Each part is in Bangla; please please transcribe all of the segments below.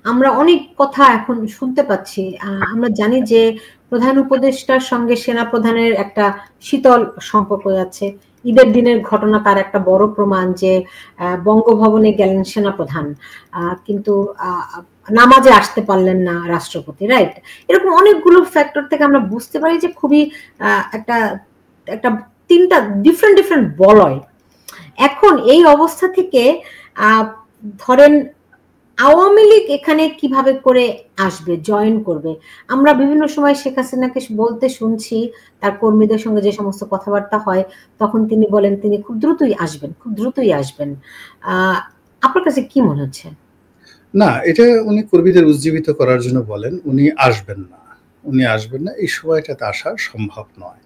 আমরা অনেক কথা এখন শুনতে পাচ্ছি। আমরা জানি যে প্রধান উপদেষ্টার সঙ্গে সেনা প্রধানের একটা শীতল সম্পর্ক আছে। ঈদের দিনের ঘটনা তার একটা বড় প্রমাণ যে বঙ্গভবনে গেলেন সেনাপ্রধান, কিন্তু নামাজে আসতে পারলেন না রাষ্ট্রপতি, রাইট? এরকম অনেকগুলো ফ্যাক্টর থেকে আমরা বুঝতে পারি যে খুবই একটা একটা তিনটা ডিফারেন্ট বলয়। এখন এই অবস্থা থেকে ধরেন আওয়ামী লীগ এখানে কিভাবে করে আসবে, জয়েন করবে? আমরা বিভিন্ন সময় শেখ হাসিনাকে বলতে শুনছি, তার কর্মীদের সঙ্গে যে সমস্ত কথাবার্তা হয় তখন তিনি বলেন তিনি খুব দ্রুতই আসবেন, খুব দ্রুতই আসবেন। আপনার কাছে কি মনে হচ্ছে? না, এটা উনি কর্মীদের উজ্জীবিত করার জন্য বলেন, উনি আসবেন না, উনি আসবেন না, এই সময়টাতে আসা সম্ভব নয়।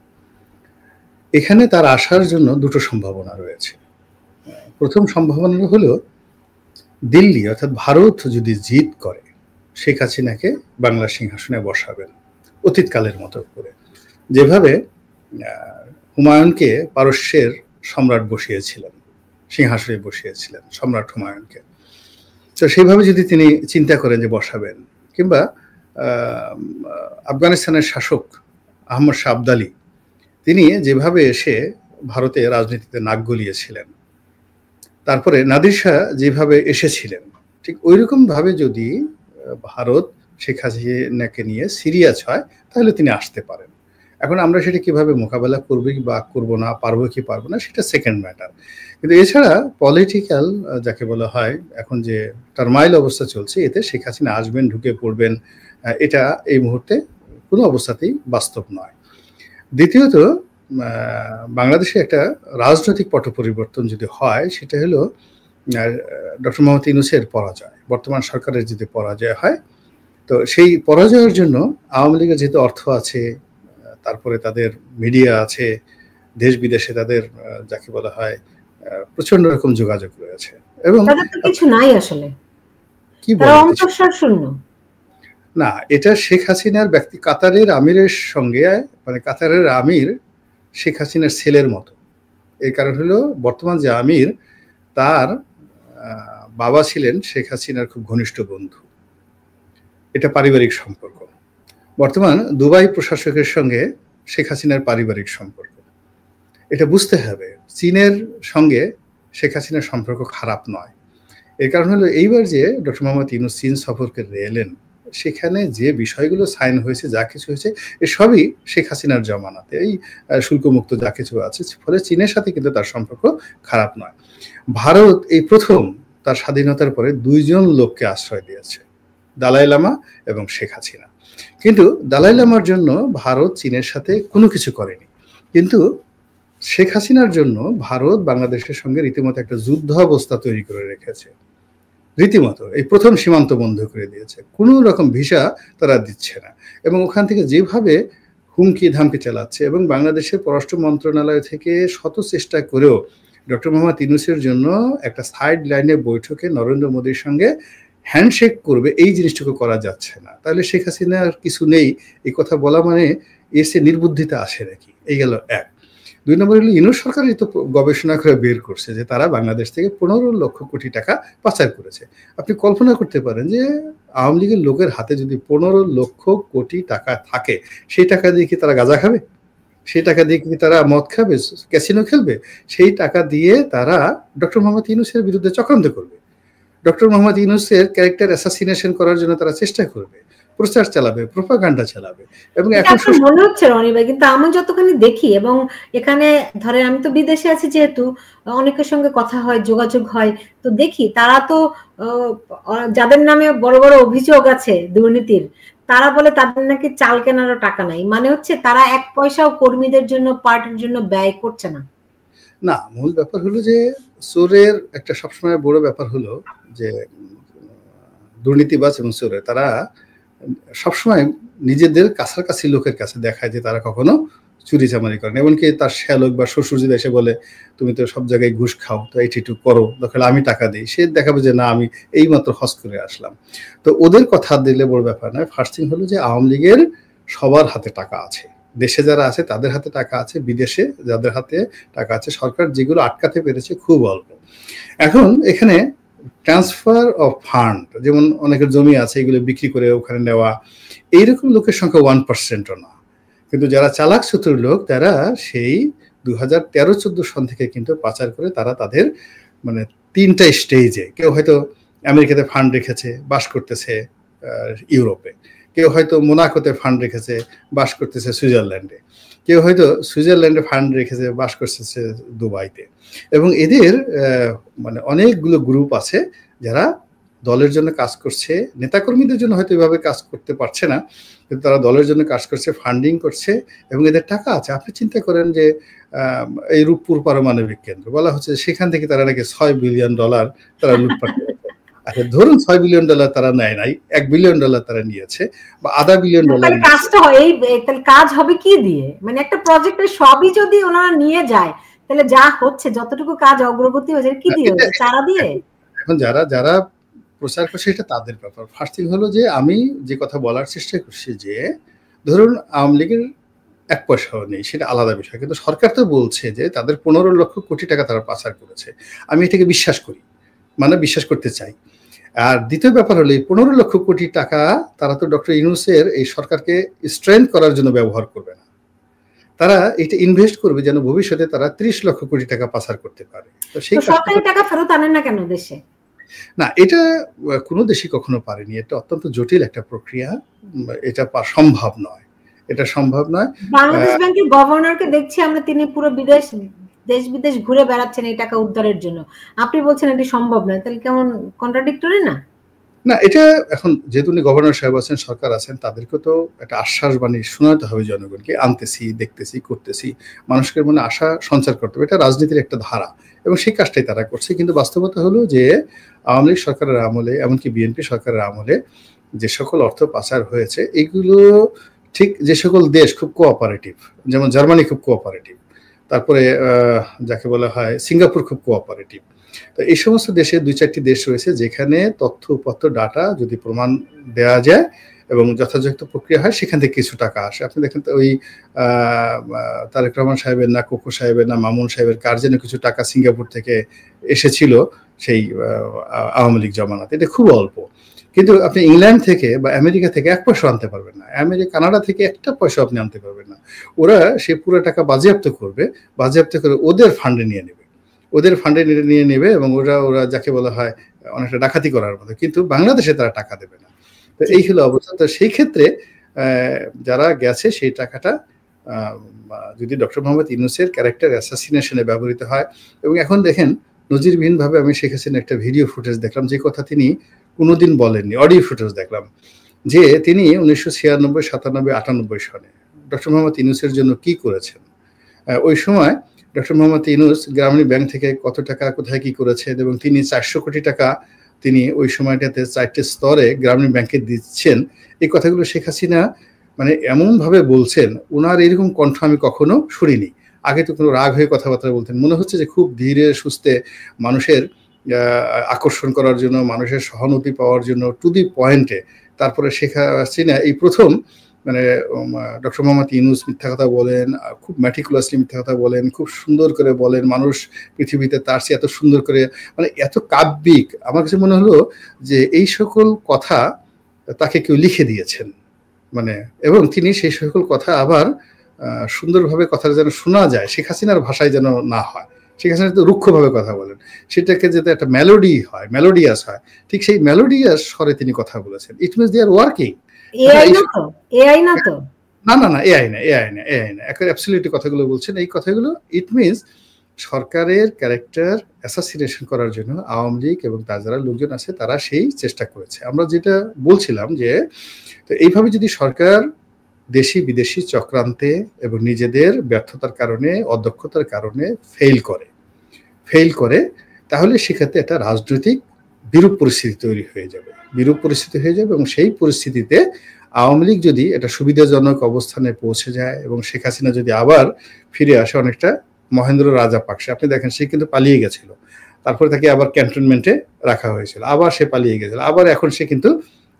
এখানে তার আসার জন্য দুটো সম্ভাবনা রয়েছে। প্রথম সম্ভাবনা হলো দিল্লি অর্থাৎ ভারত যদি জিত করে শেখ হাসিনাকে বাংলা সিংহাসনে বসাবেন অতীতকালের মতো করে, যেভাবে হুমায়ুনকে পারস্যের সম্রাট বসিয়েছিলেন, সিংহাসনে বসিয়েছিলেন সম্রাট হুমায়ুনকে। তো সেইভাবে যদি তিনি চিন্তা করেন যে বসাবেন, কিংবা আফগানিস্তানের শাসক আহমদ শাহ আবদালি তিনি যেভাবে এসে ভারতে রাজনীতিতে নাক গলিয়েছিলেন, তারপরে নাদির শাহ যেভাবে এসেছিলেন, ঠিক ওইরকম ভাবে যদি ভারত শেখ হাসিনাকে নিয়ে সিরিয়াস হয় তাহলে তিনি আসতে পারেন। এখন আমরা সেটা কিভাবে মোকাবেলা করবো বা করবো না, পারবো কি পারবো না, সেটা সেকেন্ড ম্যাটার। কিন্তু এছাড়া পলিটিক্যাল যাকে বলা হয় এখন যে টার্মাইল অবস্থা চলছে, এতে শেখ হাসিনা আসবেন, ঢুকে পড়বেন, এটা এই মুহূর্তে কোনো অবস্থাতেই বাস্তব নয়। দ্বিতীয়ত, বাংলাদেশে একটা রাজনৈতিক পট পরিবর্তন যদি হয়, সেটা হলো ডক্টর মোহাম্মদ ইউনূসের পরাজয়, বর্তমান সরকারের যদি পরাজয় হয়, তো সেই পরাজয়ের জন্য আওয়ামী লীগের যেহেতু অর্থ আছে, তারপরে তাদের মিডিয়া আছে, দেশ বিদেশে তাদের যাকে বলা হয় প্রচন্ড রকম যোগাযোগ রয়েছে, এবং কিছু নাই আসলে, কি বলে না, এটা শেখ হাসিনার ব্যক্তি কাতারের আমিরের সঙ্গে, মানে কাতারের আমির শেখ হাসিনার ছেলের মতো। এই কারণ হলো বর্তমান যে আমির তার বাবা ছিলেন শেখ হাসিনার খুব ঘনিষ্ঠ বন্ধু, এটা পারিবারিক সম্পর্ক। বর্তমান দুবাই প্রশাসকের সঙ্গে শেখ হাসিনার পারিবারিক সম্পর্ক, এটা বুঝতে হবে। চীনের সঙ্গে শেখ হাসিনার সম্পর্ক খারাপ নয়। এর কারণ হলো এইবার যে ডক্টর মোহাম্মদ ইউনূস চীন সফর করে এলেন, সেখানে যে বিষয়গুলো সাইন হয়েছে, যা কিছু হয়েছে, এসবই শেখ হাসিনার জমানাতে, এই শুল্কমুক্ত যা কিছু আছে, ফলে চীনের সাথে কিন্তু তার সম্পর্ক খারাপ নয়। ভারত এই প্রথম তার স্বাধীনতার পরে দুইজন লোককে আশ্রয় দিয়েছে, দালাই লামা এবং শেখ হাসিনা। কিন্তু দালাই লামার জন্য ভারত চীনের সাথে কোনো কিছু করেনি, কিন্তু শেখ হাসিনার জন্য ভারত বাংলাদেশের সঙ্গে রীতিমতো একটা যুদ্ধ অবস্থা তৈরি করে রেখেছে। রীতিমতো এই প্রথম সীমান্ত বন্ধ করে দিয়েছে, কোনো রকম ভিসা তারা দিচ্ছে না, এবং ওখান থেকে যেভাবে হুমকি ধামকি চালাচ্ছে, এবং বাংলাদেশের পররাষ্ট্র মন্ত্রণালয় থেকে শত চেষ্টা করেও ডক্টর মোহাম্মদ ইউনূসের জন্য একটা সাইড লাইনে বৈঠকে নরেন্দ্র মোদীর সঙ্গে হ্যান্ডশেক করবে, এই জিনিসটুকু করা যাচ্ছে না। তাহলে শেখ হাসিনার কিছু নেই এই কথা বলা মানে এসে নির্বুদ্ধিতা আসে নাকি? এই গেল এক। দুই নম্বর হলো ইউনূস সরকারই তো গবেষণা করে বের করছে যে তারা বাংলাদেশ থেকে 15 লক্ষ কোটি টাকা পাচার করেছে। আপনি কল্পনা করতে পারেন যে আওয়ামী লীগের লোকের হাতে যদি 15 লক্ষ কোটি টাকা থাকে, সেই টাকা দিয়ে কি তারা গাঁজা খাবে? সেই টাকা দিয়ে কি তারা মদ খাবে, ক্যাসিনো খেলবে? সেই টাকা দিয়ে তারা ডক্টর মোহাম্মদ ইউনূসের বিরুদ্ধে চক্রান্ত করবে, ডক্টর মোহাম্মদ ইউনূসের ক্যারেক্টার অ্যাসাসিনেশন করার জন্য তারা চেষ্টা করবে, প্রচার চালাবে, প্রোপাগান্ডা চালাবে। এবং এখন মনে হচ্ছে রনি ভাই, কিন্তু আমি যতখানি দেখি, এবং এখানে ধরে আমি তো বিদেশে আছি, যেহেতু অনেকের সঙ্গে কথা হয়, যোগাযোগ হয়, তো দেখি তারা তো যাদের নামে বড় বড় অভিযোগ আছে দুর্নীতির, তারা বলে তাদের নাকি চাল কেনারও টাকা নাই। মানে হচ্ছে তারা এক পয়সাও কর্মীদের জন্য, পার্টির জন্য ব্যয় করছে না। না, মূল ব্যাপার হলো যে চোরের একটা সবসময় বড় ব্যাপার হলো যে দুর্নীতিবাজ এবং চোরের তারা সবসময় নিজেদের কাছাকাছি লোকের কাছে দেখায় যে তারা কখনো চুরি চামারি করেন। এমনকি তার শ্যালক বা শ্বশুর যদি এসে বলে তুমি তো সব জায়গায় ঘুষ খাও, তো এটি একটু করো, দরকার আমি টাকা দিই, সে দেখাবে যে না আমি এই মাত্র হজ করে আসলাম। তো ওদের কথা দিলে বড় ব্যাপার নয়। ফার্স্ট থিং হলো যে আওয়ামী লীগের সবার হাতে টাকা আছে, দেশে যারা আছে তাদের হাতে টাকা আছে, বিদেশে যাদের হাতে টাকা আছে, সরকার যেগুলো আটকাতে পেরেছে খুব অল্প। এখন এখানে ট্রান্সফার অফ ফান্ড, যেমন অনেকের জমি আছে এগুলো বিক্রি করে ওখানে নেওয়া, এইরকম লোকের সংখ্যা 1%ও না। কিন্তু যারা চালাক চতুর লোক তারা সেই 2013-14 সন থেকে কিন্তু পাচার করে তারা তাদের মানে 3টা স্টেজে, কেউ হয়তো আমেরিকাতে ফান্ড রেখেছে, বাস করতেছে ইউরোপে, কেউ হয়তো মোনাকোতে ফান্ড রেখেছে, বাস করতেছে সুইজারল্যান্ডে, কেউ হয়তো সুইজারল্যান্ডে ফান্ড রেখেছে, বাস করতেছে দুবাইতে। এবং এদের মানে অনেকগুলো গ্রুপ আছে যারা দলের জন্য কাজ করছে, নেতাকর্মীদের জন্য হয়তো এভাবে কাজ করতে পারছে না, কিন্তু তারা দলের জন্য কাজ করছে, ফান্ডিং করছে, এবং এদের টাকা আছে। আপনি চিন্তা করেন যে এই রূপপুর পারমাণবিক কেন্দ্র বলা হচ্ছে সেখান থেকে তারা নাকি $6 বিলিয়ন তারা লুটপাট করেছে। আচ্ছা ধরুন $6 বিলিয়ন তারা নেয় নাই, $1 বিলিয়ন তারা নিয়েছে, বা $0.5 বিলিয়ন। কাজটা হয় এই, তাহলে কাজ হবে কি দিয়ে? মানে একটা প্রজেক্টের সবই যদি ওনারা নিয়ে যায় তাহলে যা হচ্ছে, যতটুকু কাজ অগ্রগতি হয়েছে কি দিয়ে? চারা দিয়ে? এখন যারা প্রচার করছে এটা তাদের ব্যাপার। ফার্স্ট থিং হলো যে আমি যে কথা বলার চেষ্টা করছি যে ধরুন আওয়ামী লীগের 1 পয়সাও নেই, সেটা আলাদা বিষয়, কিন্তু সরকার তো বলছে যে তাদের 15 লক্ষ কোটি টাকা তারা পাচার করেছে। আমি এটাকে বিশ্বাস করি, মানে বিশ্বাস করতে চাই। আর দ্বিতীয় ব্যাপার হলো এই 15 লক্ষ কোটি টাকা তারা তো ডক্টর ইউনূসের এই সরকারকে স্ট্রেংথ করার জন্য ব্যবহার করবে না, তারা এটা ইনভেস্ট করবে যেন ভবিষ্যতে তারা 30 লক্ষ কোটি টাকা পাচার করতে পারে। তো সেই সরকারি টাকা ফেরত আনেন না কেন দেশে? না, এটা কোনো দেশই কখনো পারেনি, এটা অত্যন্ত জটিল একটা প্রক্রিয়া, এটা সম্ভব নয়, এটা সম্ভব নয়। বাংলাদেশ ব্যাংকের গভর্নরকে দেখছি আমরা, তিনি পুরো দেশ বিদেশ ঘুরে বেড়াচ্ছেন এই টাকা উদ্ধারের জন্য, আপনি বলছেন এটি সম্ভব নয়, তাহলে কেমন কন্ট্রাডিক্টরি না? না, এটা এখন যেহেতু উনি গভর্নর সাহেব আছেন, সরকার আছেন, তাদেরকে তো একটা আশ্বাস বাণী শোনাতে হবে জনগণকে, আনতেছি, দেখতেছি, করতেছি, মানুষকে মনে আশা সঞ্চার করতে হবে, এটা রাজনীতির একটা ধারা, এবং সেই কাজটাই তারা করছে। কিন্তু বাস্তবতা হলো যে আওয়ামী লীগ সরকারের আমলে, এমনকি বিএনপি সরকারের আমলে যে সকল অর্থ পাচার হয়েছে, এগুলো ঠিক যে সকল দেশ খুব কোঅপারেটিভ, যেমন জার্মানি খুব কোঅপারেটিভ, তারপরে যাকে বলা হয় সিঙ্গাপুর খুব কোঅপারেটিভ, তো এই সমস্ত দেশে 2-4টি দেশ রয়েছে যেখানে তথ্য উপাত্ত ডাটা যদি প্রমাণ দেওয়া যায় এবং যথাযথ প্রক্রিয়া হয়, সেখান থেকে কিছু টাকা আসে। আপনি দেখেন তো ওই তারেক রহমান সাহেবের না কোকো সাহেবের না মামুন সাহেবের কার যেন কিছু টাকা সিঙ্গাপুর থেকে এসেছিল সেই আওয়ামী লীগ জমানাতে, এটা খুব অল্প। কিন্তু আপনি ইংল্যান্ড থেকে বা আমেরিকা থেকে 1 পয়সা আনতে পারবেন না, কানাডা থেকে 1টা পয়সা আপনি আনতে পারবেন না। ওরা সেই পুরো টাকা বাজেয়াপ্ত করবে, বাজেয়াপ্ত করে ওদের ফান্ডে নিয়ে নেবে, ওদের ফান্ডে নিয়ে নেবে, এবং ওরা যাকে বলা হয় অনেকটা ডাকাতি করার মতো, কিন্তু বাংলাদেশে তারা টাকা দেবে না। তো এই হলো অবস্থা। তো সেই ক্ষেত্রে যারা গেছে সেই টাকাটা যদি ডক্টর মোহাম্মদ ইউনূসের ক্যারেক্টার অ্যাসাসিনেশনে ব্যবহৃত হয়, এবং এখন দেখেন নজিরবিহীনভাবে আমি শেখ হাসিনার একটা ভিডিও ফুটেজ দেখলাম, যে কথা তিনি কোনোদিন বলেননি, অডিও ফুটেজ দেখলাম, যে তিনি 1996, 97, 98 সনে ডক্টর মোহাম্মদ ইউনূসের জন্য কি করেছেন। ওই সময় ডক্টর মোহাম্মদ ইউনূস গ্রামীণ ব্যাংক থেকে কত টাকা কোথায় কি করেছেন, এবং তিনি 400 কোটি টাকা তিনি ওই সময়টাতে 4টে স্তরে গ্রামীণ ব্যাংকে দিচ্ছেন, এই কথাগুলো শেখ হাসিনা মানে এমনভাবে বলছেন, ওনার এরকম কণ্ঠ আমি কখনো শুনিনি। আগে তো কোনো রাগ হয়ে কথাবার্তা বলতেন, মনে হচ্ছে যে খুব ধীরে সুস্থে মানুষের আকর্ষণ করার জন্য, মানুষের সহানুভূতি পাওয়ার জন্য, টু দি পয়েন্টে। তারপরে শেখ হাসিনা এই প্রথম মানে ডক্টর মোহাম্মদ ইউনূস মিথ্যা কথা বলেন, খুব ম্যাটিকুলাসলি মিথ্যা কথা বলেন, খুব সুন্দর করে বলেন, মানুষ পৃথিবীতে তার চেয়ে এত সুন্দর করে, মানে এত কাব্যিক। আমার কাছে মনে হলো যে এই সকল কথা তাকে কেউ লিখে দিয়েছেন, মানে, এবং তিনি সেই সকল কথা আবার সুন্দরভাবে কথাটা যেন শোনা যায়, শেখ হাসিনার ভাষায় যেন না হয়। শেখ হাসিনা তো রুক্ষভাবে কথা বলেন, সেটাকে যাতে একটা মেলোডি হয়, মেলোডিয়াস হয়, ঠিক সেই মেলোডিয়াস স্বরে তিনি কথা বলেছেন। It means they are working. AI না তো? না, এআই না। এখন অ্যাবসলিউটলি কথাগুলো বলছেন, এই কথাগুলো ইট মিনস সরকারের ক্যারেক্টার অ্যাসাসিনেশন করার জন্য আওয়ামী লীগ এবং তার যারা লোকজন আছে তারা সেই চেষ্টা করেছে। আমরা যেটা বলছিলাম যে তো এইভাবে যদি সরকার দেশি বিদেশি চক্রান্তে এবং নিজেদের ব্যর্থতার কারণে, অদক্ষতার কারণে ফেল করে, তাহলে সেক্ষেত্রে একটা রাজনৈতিক বিরূপ পরিস্থিতি তৈরি হয়ে যাবে, এবং সেই পরিস্থিতিতে আওয়ামী লীগ যদি একটা সুবিধাজনক অবস্থানে পৌঁছে যায় এবং শেখ হাসিনা যদি আবার ফিরে আসে অনেকটা মহেন্দ্র রাজা পাকসে, আপনি দেখেন সে কিন্তু পালিয়ে গেছিল, তারপরে তাকে আবার ক্যান্টনমেন্টে রাখা হয়েছিল, আবার সে পালিয়ে গেছিল, আবার এখন সে কিন্তু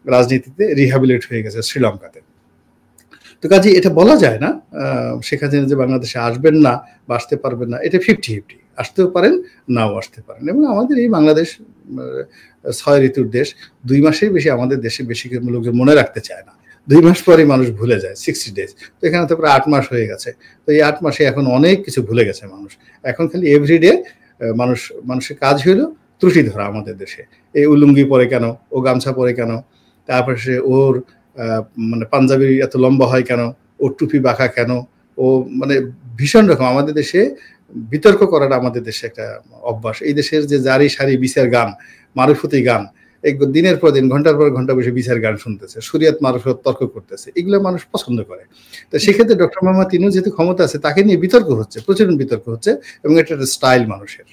রাজনীতিতে রিহ্যাবিলিট হয়ে গেছে শ্রীলঙ্কাতে। তো কাজে এটা বলা যায় না শেখ হাসিনা যে বাংলাদেশে আসবেন না বা আসতে পারবেন না, এটা 50-50। আসতেও পারেন, নাও আসতে পারেন। এবং আমাদের এই বাংলাদেশ 6 ঋতুর দেশ, 2 মাসের বেশি আমাদের দেশে বেশি লোকজন মনে রাখতে চায় না। 2 মাস পরে মানুষ ভুলে যায়, 60 ডেজ। তো এখানে তো প্রায় 8 মাস হয়ে গেছে। তো এই 8 মাসে এখন অনেক কিছু ভুলে গেছে মানুষ। এখন খালি এভরিডে মানুষের কাজ হইলো ত্রুটি ধরা আমাদের দেশে। এই উলুঙ্গি পরে কেন, ও গামছা পরে কেন, তারপরে সে ওর মানে পাঞ্জাবি এত লম্বা হয় কেন, ওর টুপি বাঁকা কেন, ও মানে ভীষণ রকম আমাদের দেশে বিতর্ক করাটা আমাদের দেশে একটা অভ্যাস। এই দেশের যে জারি সারি বিচার গান, মারুফতি গান, এই দিনের পর দিন ঘন্টার পর ঘন্টা বসে বিচার গান শুনতেছে, শরিয়ত মারুফত তর্ক করতেছে, এগুলো মানুষ পছন্দ করে। তো সেক্ষেত্রে ডক্টর মোহাম্মদ ইউনূস যেহেতু ক্ষমতা আছে, তাকে নিয়ে বিতর্ক হচ্ছে, প্রচুর বিতর্ক হচ্ছে, এবং এটা একটা স্টাইল মানুষের।